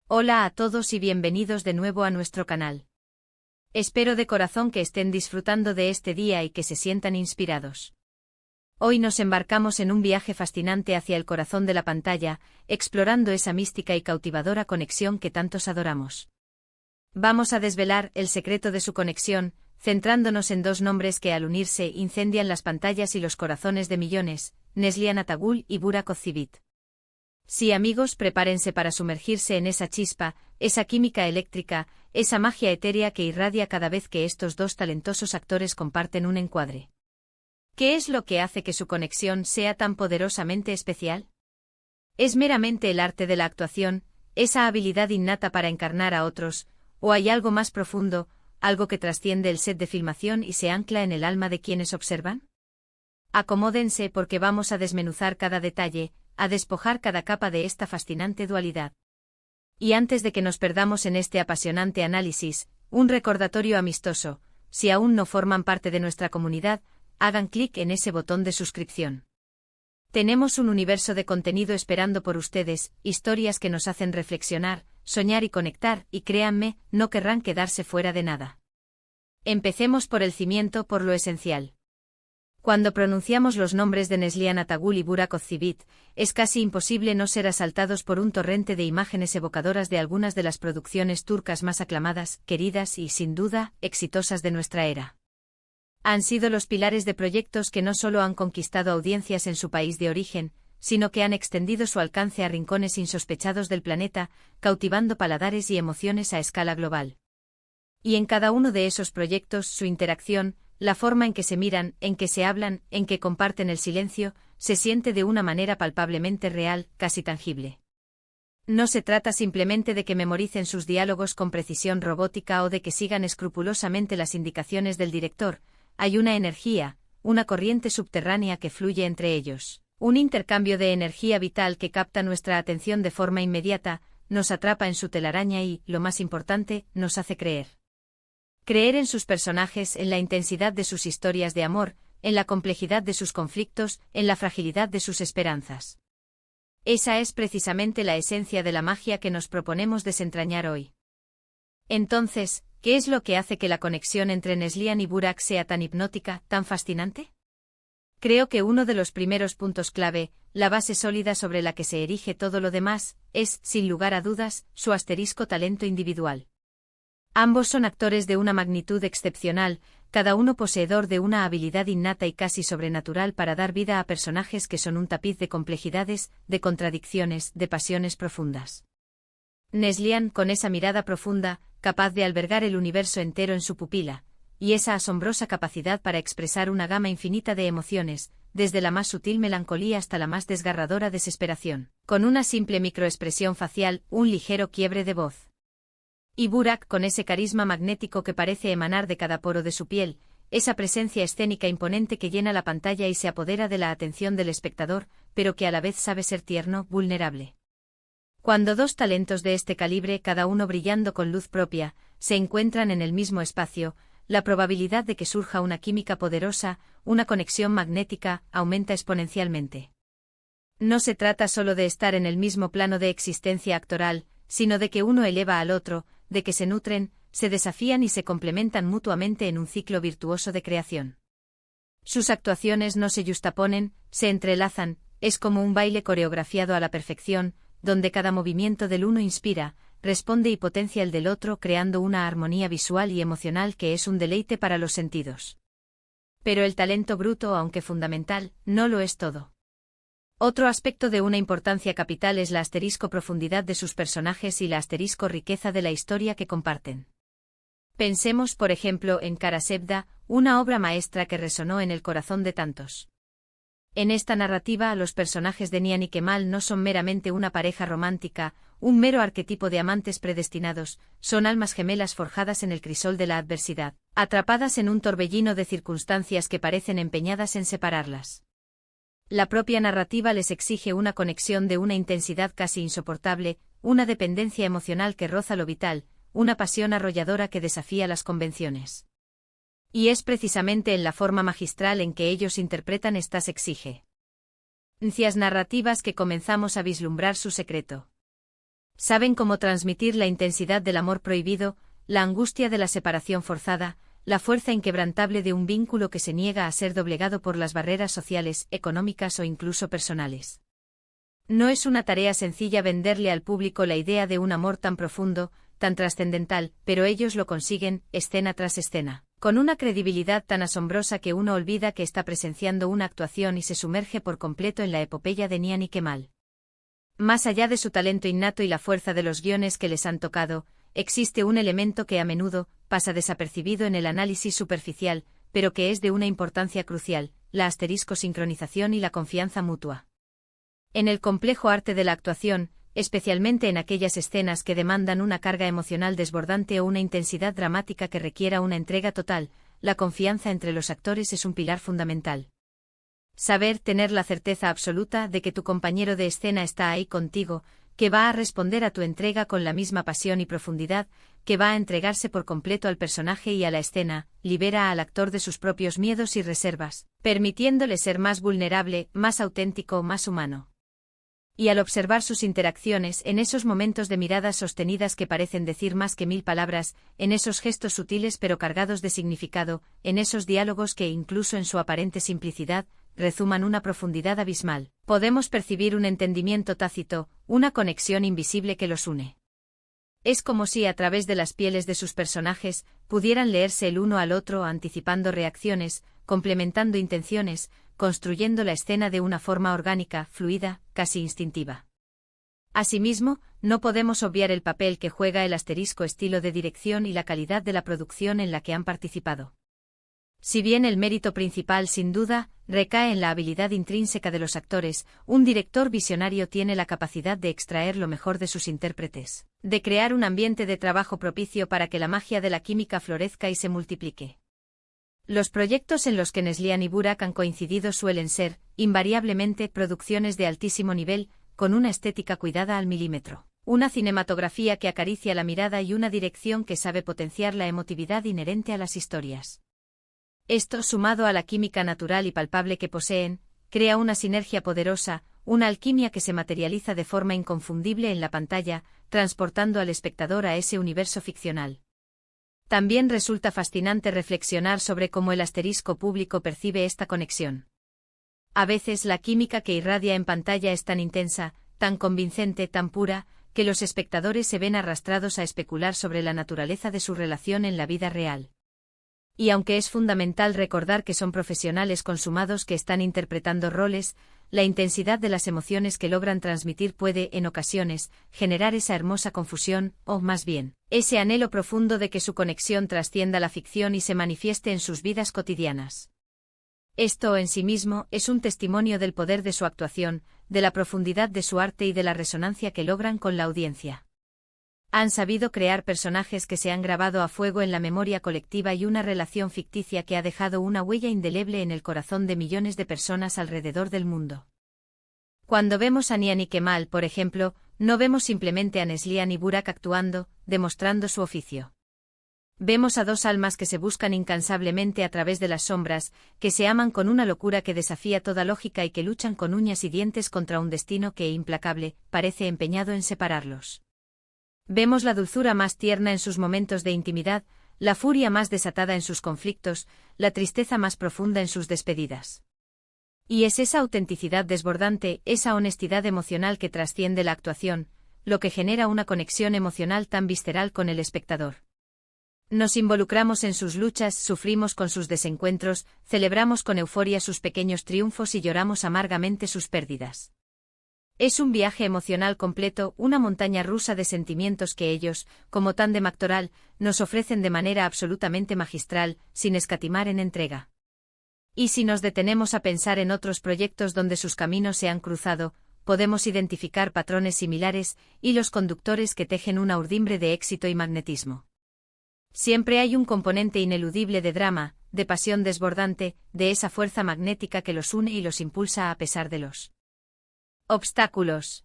Hola a todos y bienvenidos de nuevo a nuestro canal. Espero de corazón que estén disfrutando de este día y que se sientan inspirados. Hoy nos embarcamos en un viaje fascinante hacia el corazón de la pantalla, explorando esa mística y cautivadora conexión que tantos adoramos. Vamos a desvelar el secreto de su conexión, centrándonos en dos nombres que al unirse incendian las pantallas y los corazones de millones, Neslihan Atagul y Burak Ozcivit. Sí, amigos, prepárense para sumergirse en esa chispa, esa química eléctrica, esa magia etérea que irradia cada vez que estos dos talentosos actores comparten un encuadre. ¿Qué es lo que hace que su conexión sea tan poderosamente especial? ¿Es meramente el arte de la actuación, esa habilidad innata para encarnar a otros, o hay algo más profundo, algo que trasciende el set de filmación y se ancla en el alma de quienes observan? Acomódense porque vamos a desmenuzar cada detalle, a despojar cada capa de esta fascinante dualidad. Y antes de que nos perdamos en este apasionante análisis, un recordatorio amistoso: si aún no forman parte de nuestra comunidad, hagan clic en ese botón de suscripción. Tenemos un universo de contenido esperando por ustedes, historias que nos hacen reflexionar, soñar y conectar, y créanme, no querrán quedarse fuera de nada. Empecemos por el cimiento, por lo esencial. Cuando pronunciamos los nombres de Neslihan Atagul y Burak Ozcivit, es casi imposible no ser asaltados por un torrente de imágenes evocadoras de algunas de las producciones turcas más aclamadas, queridas y, sin duda, exitosas de nuestra era. Han sido los pilares de proyectos que no solo han conquistado audiencias en su país de origen, sino que han extendido su alcance a rincones insospechados del planeta, cautivando paladares y emociones a escala global. Y en cada uno de esos proyectos su interacción, la forma en que se miran, en que se hablan, en que comparten el silencio, se siente de una manera palpablemente real, casi tangible. No se trata simplemente de que memoricen sus diálogos con precisión robótica o de que sigan escrupulosamente las indicaciones del director. Hay una energía, una corriente subterránea que fluye entre ellos, un intercambio de energía vital que capta nuestra atención de forma inmediata, nos atrapa en su telaraña y, lo más importante, nos hace creer. Creer en sus personajes, en la intensidad de sus historias de amor, en la complejidad de sus conflictos, en la fragilidad de sus esperanzas. Esa es precisamente la esencia de la magia que nos proponemos desentrañar hoy. Entonces, ¿qué es lo que hace que la conexión entre Neslihan y Burak sea tan hipnótica, tan fascinante? Creo que uno de los primeros puntos clave, la base sólida sobre la que se erige todo lo demás, es, sin lugar a dudas, su asterisco talento individual. Ambos son actores de una magnitud excepcional, cada uno poseedor de una habilidad innata y casi sobrenatural para dar vida a personajes que son un tapiz de complejidades, de contradicciones, de pasiones profundas. Neslihan, con esa mirada profunda, capaz de albergar el universo entero en su pupila, y esa asombrosa capacidad para expresar una gama infinita de emociones, desde la más sutil melancolía hasta la más desgarradora desesperación, con una simple microexpresión facial, un ligero quiebre de voz. Y Burak, con ese carisma magnético que parece emanar de cada poro de su piel, esa presencia escénica imponente que llena la pantalla y se apodera de la atención del espectador, pero que a la vez sabe ser tierno, vulnerable. Cuando dos talentos de este calibre, cada uno brillando con luz propia, se encuentran en el mismo espacio, la probabilidad de que surja una química poderosa, una conexión magnética, aumenta exponencialmente. No se trata solo de estar en el mismo plano de existencia actoral, sino de que uno eleva al otro, de que se nutren, se desafían y se complementan mutuamente en un ciclo virtuoso de creación. Sus actuaciones no se yuxtaponen, se entrelazan, es como un baile coreografiado a la perfección, donde cada movimiento del uno inspira, responde y potencia el del otro, creando una armonía visual y emocional que es un deleite para los sentidos. Pero el talento bruto, aunque fundamental, no lo es todo. Otro aspecto de una importancia capital es la asterisco profundidad de sus personajes y la asterisco riqueza de la historia que comparten. Pensemos, por ejemplo, en Kara Sevda, una obra maestra que resonó en el corazón de tantos. En esta narrativa, los personajes de Nihan y Kemal no son meramente una pareja romántica, un mero arquetipo de amantes predestinados, son almas gemelas forjadas en el crisol de la adversidad, atrapadas en un torbellino de circunstancias que parecen empeñadas en separarlas. La propia narrativa les exige una conexión de una intensidad casi insoportable, una dependencia emocional que roza lo vital, una pasión arrolladora que desafía las convenciones. Y es precisamente en la forma magistral en que ellos interpretan estas exigencias narrativas que comenzamos a vislumbrar su secreto. Saben cómo transmitir la intensidad del amor prohibido, la angustia de la separación forzada, la fuerza inquebrantable de un vínculo que se niega a ser doblegado por las barreras sociales, económicas o incluso personales. No es una tarea sencilla venderle al público la idea de un amor tan profundo, tan trascendental, pero ellos lo consiguen, escena tras escena, con una credibilidad tan asombrosa que uno olvida que está presenciando una actuación y se sumerge por completo en la epopeya de Nian y Kemal. Más allá de su talento innato y la fuerza de los guiones que les han tocado, existe un elemento que a menudo pasa desapercibido en el análisis superficial, pero que es de una importancia crucial: la sincronización y la confianza mutua. En el complejo arte de la actuación, especialmente en aquellas escenas que demandan una carga emocional desbordante o una intensidad dramática que requiera una entrega total, la confianza entre los actores es un pilar fundamental. Tener la certeza absoluta de que tu compañero de escena está ahí contigo, que va a responder a tu entrega con la misma pasión y profundidad, que va a entregarse por completo al personaje y a la escena, libera al actor de sus propios miedos y reservas, permitiéndole ser más vulnerable, más auténtico, más humano. Y al observar sus interacciones, en esos momentos de miradas sostenidas que parecen decir más que 1000 palabras, en esos gestos sutiles pero cargados de significado, en esos diálogos que, incluso en su aparente simplicidad, rezuman una profundidad abismal, podemos percibir un entendimiento tácito, una conexión invisible que los une. Es como si a través de las pieles de sus personajes pudieran leerse el uno al otro, anticipando reacciones, complementando intenciones, construyendo la escena de una forma orgánica, fluida, casi instintiva. Asimismo, no podemos obviar el papel que juega el estilo de dirección y la calidad de la producción en la que han participado. Si bien el mérito principal, sin duda, recae en la habilidad intrínseca de los actores, un director visionario tiene la capacidad de extraer lo mejor de sus intérpretes, de crear un ambiente de trabajo propicio para que la magia de la química florezca y se multiplique. Los proyectos en los que Neslihan y Burak han coincidido suelen ser, invariablemente, producciones de altísimo nivel, con una estética cuidada al milímetro, una cinematografía que acaricia la mirada y una dirección que sabe potenciar la emotividad inherente a las historias. Esto, sumado a la química natural y palpable que poseen, crea una sinergia poderosa, una alquimia que se materializa de forma inconfundible en la pantalla, transportando al espectador a ese universo ficcional. También resulta fascinante reflexionar sobre cómo el público percibe esta conexión. A veces la química que irradia en pantalla es tan intensa, tan convincente, tan pura, que los espectadores se ven arrastrados a especular sobre la naturaleza de su relación en la vida real. Y aunque es fundamental recordar que son profesionales consumados que están interpretando roles, la intensidad de las emociones que logran transmitir puede, en ocasiones, generar esa hermosa confusión, o más bien, ese anhelo profundo de que su conexión trascienda la ficción y se manifieste en sus vidas cotidianas. Esto en sí mismo es un testimonio del poder de su actuación, de la profundidad de su arte y de la resonancia que logran con la audiencia. Han sabido crear personajes que se han grabado a fuego en la memoria colectiva y una relación ficticia que ha dejado una huella indeleble en el corazón de millones de personas alrededor del mundo. Cuando vemos a Nian y Kemal, por ejemplo, no vemos simplemente a Neslihan y Burak actuando, demostrando su oficio. Vemos a dos almas que se buscan incansablemente a través de las sombras, que se aman con una locura que desafía toda lógica y que luchan con uñas y dientes contra un destino que, implacable, parece empeñado en separarlos. Vemos la dulzura más tierna en sus momentos de intimidad, la furia más desatada en sus conflictos, la tristeza más profunda en sus despedidas. Y es esa autenticidad desbordante, esa honestidad emocional que trasciende la actuación, lo que genera una conexión emocional tan visceral con el espectador. Nos involucramos en sus luchas, sufrimos con sus desencuentros, celebramos con euforia sus pequeños triunfos y lloramos amargamente sus pérdidas. Es un viaje emocional completo, una montaña rusa de sentimientos que ellos, como tándem actoral, nos ofrecen de manera absolutamente magistral, sin escatimar en entrega. Y si nos detenemos a pensar en otros proyectos donde sus caminos se han cruzado, podemos identificar patrones similares, hilos conductores que tejen una urdimbre de éxito y magnetismo. Siempre hay un componente ineludible de drama, de pasión desbordante, de esa fuerza magnética que los une y los impulsa a pesar de los obstáculos.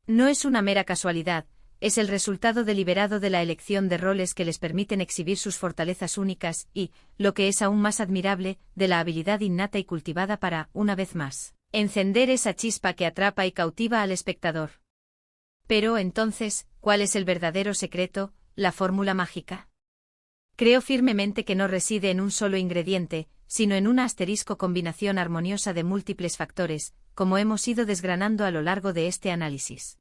No es una mera casualidad, es el resultado deliberado de la elección de roles que les permiten exhibir sus fortalezas únicas y, lo que es aún más admirable, de la habilidad innata y cultivada para, una vez más, encender esa chispa que atrapa y cautiva al espectador. Pero, entonces, ¿cuál es el verdadero secreto, la fórmula mágica? Creo firmemente que no reside en un solo ingrediente, sino en una asterisco combinación armoniosa de múltiples factores, como hemos ido desgranando a lo largo de este análisis.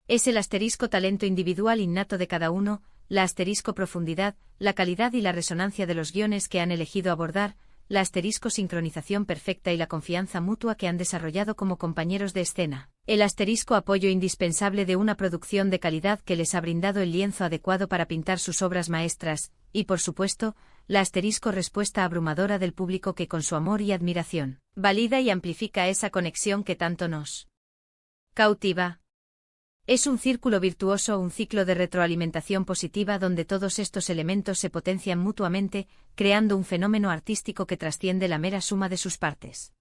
Es el asterisco talento individual innato de cada uno, la asterisco profundidad, la calidad y la resonancia de los guiones que han elegido abordar, la asterisco sincronización perfecta y la confianza mutua que han desarrollado como compañeros de escena, el asterisco apoyo indispensable de una producción de calidad que les ha brindado el lienzo adecuado para pintar sus obras maestras, y por supuesto, la asterisco respuesta abrumadora del público que con su amor y admiración, valida y amplifica esa conexión que tanto nos cautiva. Es un círculo virtuoso, un ciclo de retroalimentación positiva donde todos estos elementos se potencian mutuamente, creando un fenómeno artístico que trasciende la mera suma de sus partes.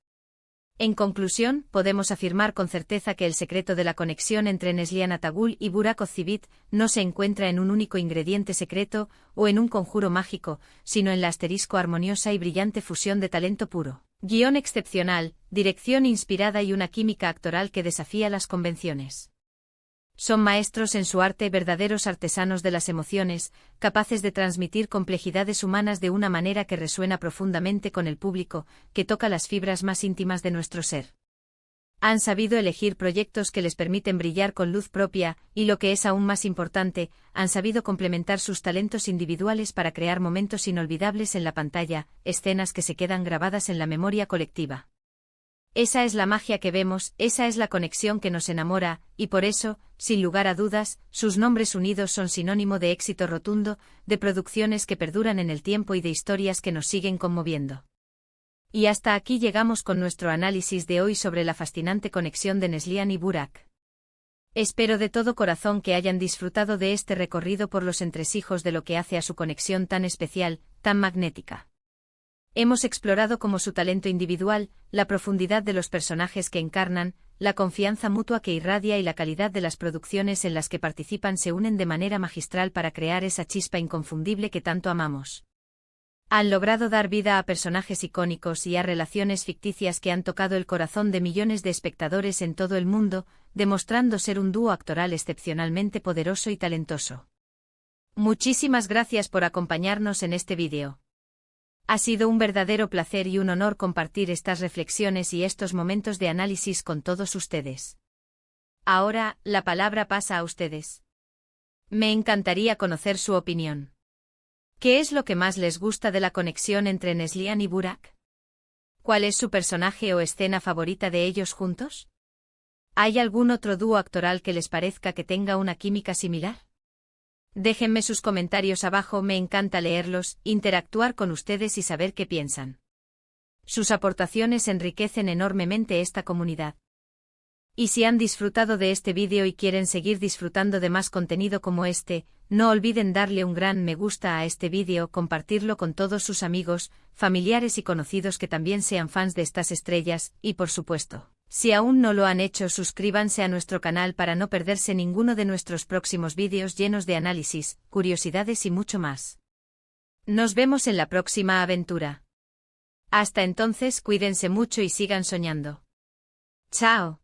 En conclusión, podemos afirmar con certeza que el secreto de la conexión entre Neslihan Atagul y Burak Ozcivit no se encuentra en un único ingrediente secreto o en un conjuro mágico, sino en la asterisco armoniosa y brillante fusión de talento puro, guión excepcional, dirección inspirada y una química actoral que desafía las convenciones. Son maestros en su arte, verdaderos artesanos de las emociones, capaces de transmitir complejidades humanas de una manera que resuena profundamente con el público, que toca las fibras más íntimas de nuestro ser. Han sabido elegir proyectos que les permiten brillar con luz propia, y lo que es aún más importante, han sabido complementar sus talentos individuales para crear momentos inolvidables en la pantalla, escenas que se quedan grabadas en la memoria colectiva. Esa es la magia que vemos, esa es la conexión que nos enamora, y por eso, sin lugar a dudas, sus nombres unidos son sinónimo de éxito rotundo, de producciones que perduran en el tiempo y de historias que nos siguen conmoviendo. Y hasta aquí llegamos con nuestro análisis de hoy sobre la fascinante conexión de Neslihan y Burak. Espero de todo corazón que hayan disfrutado de este recorrido por los entresijos de lo que hace a su conexión tan especial, tan magnética. Hemos explorado cómo su talento individual, la profundidad de los personajes que encarnan, la confianza mutua que irradia y la calidad de las producciones en las que participan se unen de manera magistral para crear esa chispa inconfundible que tanto amamos. Han logrado dar vida a personajes icónicos y a relaciones ficticias que han tocado el corazón de millones de espectadores en todo el mundo, demostrando ser un dúo actoral excepcionalmente poderoso y talentoso. Muchísimas gracias por acompañarnos en este vídeo. Ha sido un verdadero placer y un honor compartir estas reflexiones y estos momentos de análisis con todos ustedes. Ahora, la palabra pasa a ustedes. Me encantaría conocer su opinión. ¿Qué es lo que más les gusta de la conexión entre Neslihan y Burak? ¿Cuál es su personaje o escena favorita de ellos juntos? ¿Hay algún otro dúo actoral que les parezca que tenga una química similar? Déjenme sus comentarios abajo, me encanta leerlos, interactuar con ustedes y saber qué piensan. Sus aportaciones enriquecen enormemente esta comunidad. Y si han disfrutado de este vídeo y quieren seguir disfrutando de más contenido como este, no olviden darle un gran me gusta a este vídeo, compartirlo con todos sus amigos, familiares y conocidos que también sean fans de estas estrellas, y por supuesto, si aún no lo han hecho, suscríbanse a nuestro canal para no perderse ninguno de nuestros próximos vídeos llenos de análisis, curiosidades y mucho más. Nos vemos en la próxima aventura. Hasta entonces, cuídense mucho y sigan soñando. ¡Chao!